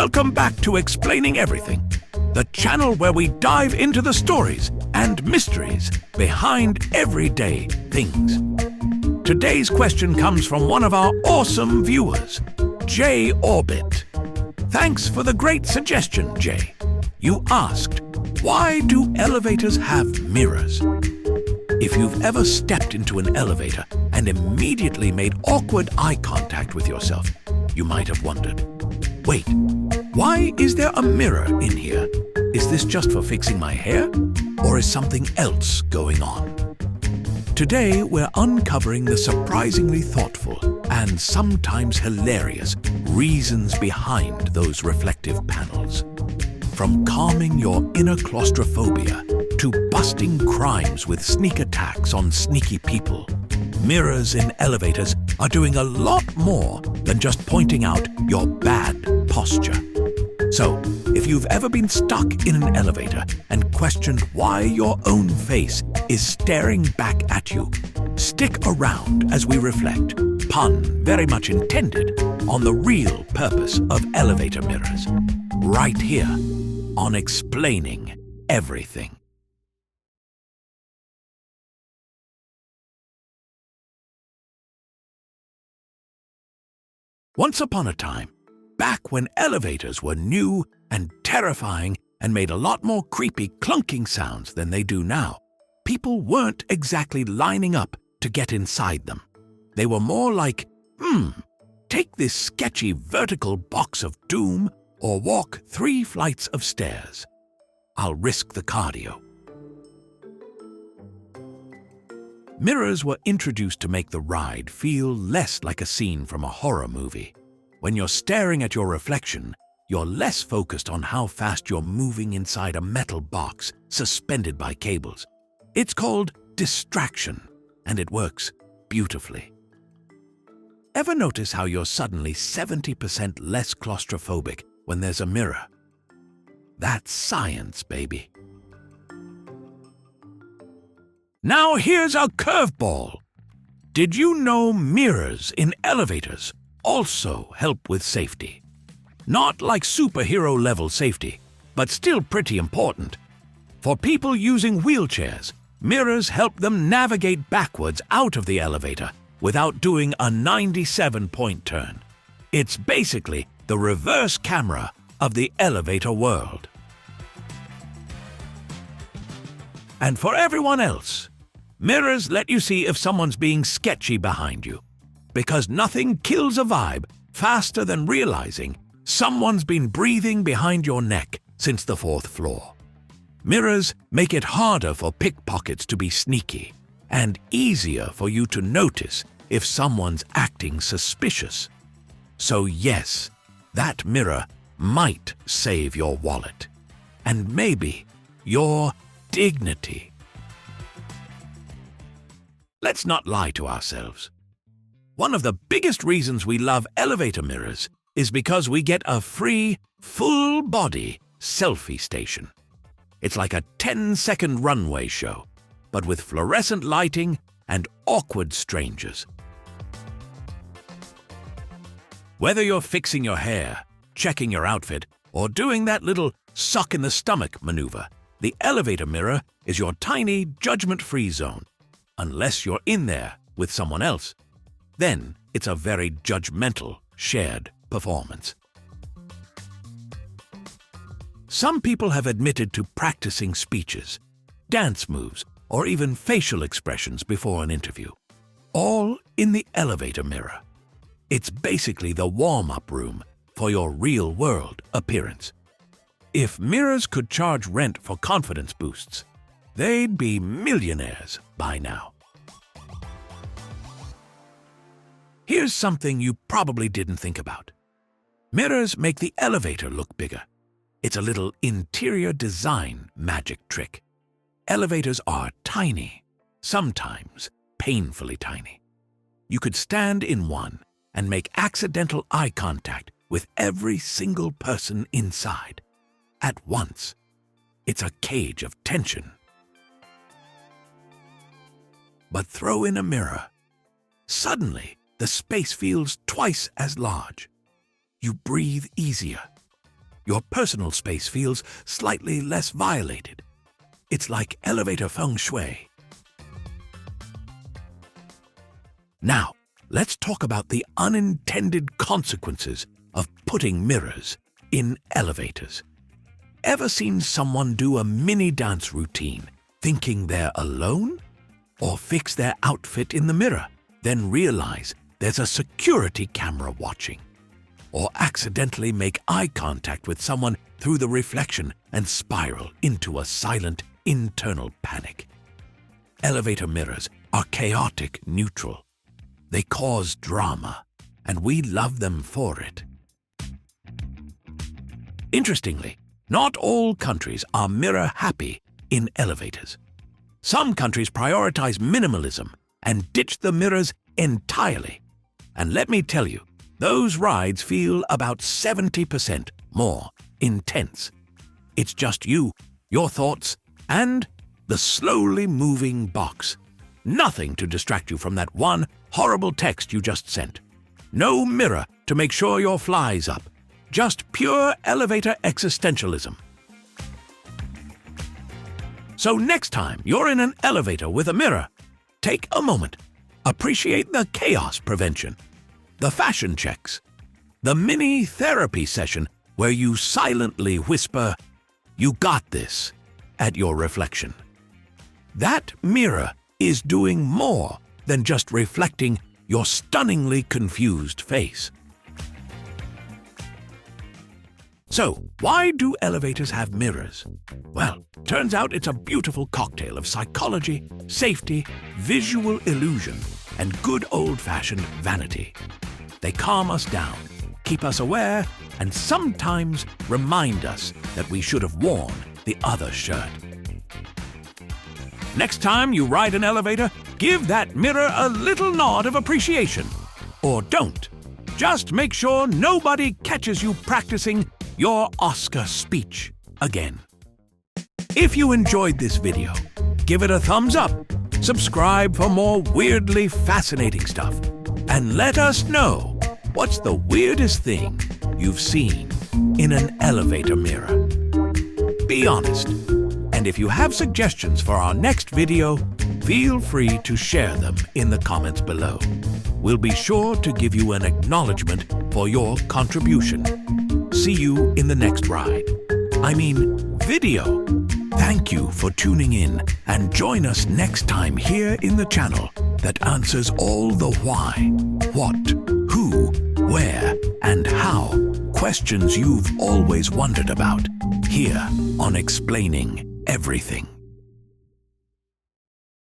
Welcome back to Explaining Everything, the channel where we dive into the stories and mysteries behind everyday things. Today's question comes from one of our awesome viewers, J Orbit. Thanks for the great suggestion, Jay. You asked, why do elevators have mirrors? If you've ever stepped into an elevator and immediately made awkward eye contact with yourself, you might have wondered, wait, why is there a mirror in here? Is this just for fixing my hair? Or is something else going on? Today, we're uncovering the surprisingly thoughtful and sometimes hilarious reasons behind those reflective panels. From calming your inner claustrophobia to busting crimes with sneak attacks on sneaky people, mirrors in elevators are doing a lot more than just pointing out your bad posture. So, if you've ever been stuck in an elevator and questioned why your own face is staring back at you, stick around as we reflect, pun very much intended, on the real purpose of elevator mirrors, right here on Explaining Everything. Once upon a time, back when elevators were new and terrifying and made a lot more creepy clunking sounds than they do now, people weren't exactly lining up to get inside them. They were more like, take this sketchy vertical box of doom or walk 3 flights of stairs. I'll risk the cardio. Mirrors were introduced to make the ride feel less like a scene from a horror movie. When you're staring at your reflection, you're less focused on how fast you're moving inside a metal box suspended by cables. It's called distraction, and it works beautifully. Ever notice how you're suddenly 70% less claustrophobic when there's a mirror? That's science, baby. Now here's a curveball. Did you know mirrors in elevators also help with safety? Not like superhero-level safety, but still pretty important. For people using wheelchairs, mirrors help them navigate backwards out of the elevator without doing a 97-point turn. It's basically the reverse camera of the elevator world. And for everyone else, mirrors let you see if someone's being sketchy behind you, because nothing kills a vibe faster than realizing someone's been breathing behind your neck since the 4th floor. Mirrors make it harder for pickpockets to be sneaky and easier for you to notice if someone's acting suspicious. So yes, that mirror might save your wallet and maybe your dignity. Let's not lie to ourselves. One of the biggest reasons we love elevator mirrors is because we get a free, full-body selfie station. It's like a 10-second runway show, but with fluorescent lighting and awkward strangers. Whether you're fixing your hair, checking your outfit, or doing that little sock-in-the-stomach maneuver, the elevator mirror is your tiny, judgment-free zone. Unless you're in there with someone else, then it's a very judgmental, shared performance. Some people have admitted to practicing speeches, dance moves, or even facial expressions before an interview, all in the elevator mirror. It's basically the warm-up room for your real-world appearance. If mirrors could charge rent for confidence boosts, they'd be millionaires by now. Here's something you probably didn't think about. Mirrors make the elevator look bigger. It's a little interior design magic trick. Elevators are tiny, sometimes painfully tiny. You could stand in one and make accidental eye contact with every single person inside at once. It's a cage of tension. But throw in a mirror. Suddenly, the space feels twice as large. You breathe easier. your personal space feels slightly less violated. It's like elevator feng shui. Now, let's talk about the unintended consequences of putting mirrors in elevators. Ever seen someone do a mini dance routine thinking they're alone? Or fix their outfit in the mirror, then realize there's a security camera watching? Or accidentally make eye contact with someone through the reflection and spiral into a silent internal panic? Elevator mirrors are chaotic neutral. They cause drama, and we love them for it. Interestingly, not all countries are mirror-happy in elevators. Some countries prioritize minimalism and ditch the mirrors entirely. And let me tell you, those rides feel about 70% more intense. It's just you, your thoughts, and the slowly moving box. Nothing to distract you from that one horrible text you just sent. No mirror to make sure your fly's up. Just pure elevator existentialism. So next time you're in an elevator with a mirror, take a moment. Appreciate the chaos prevention, the fashion checks, the mini therapy session where you silently whisper, "You got this," at your reflection. That mirror is doing more than just reflecting your stunningly confused face. So, why do elevators have mirrors? Well, turns out it's a beautiful cocktail of psychology, safety, visual illusion, and good old-fashioned vanity. They calm us down, keep us aware, and sometimes remind us that we should have worn the other shirt. Next time you ride an elevator, give that mirror a little nod of appreciation. Or don't. Just make sure nobody catches you practicing your Oscar speech again. If you enjoyed this video, give it a thumbs up, subscribe for more weirdly fascinating stuff, and let us know what's the weirdest thing you've seen in an elevator mirror. Be honest, and if you have suggestions for our next video, feel free to share them in the comments below. We'll be sure to give you an acknowledgement for your contribution. See you in the next ride. I mean, video. Thank you for tuning in, and join us next time here in the channel that answers all the why, what, who, where, and how questions you've always wondered about, here on Explaining Everything.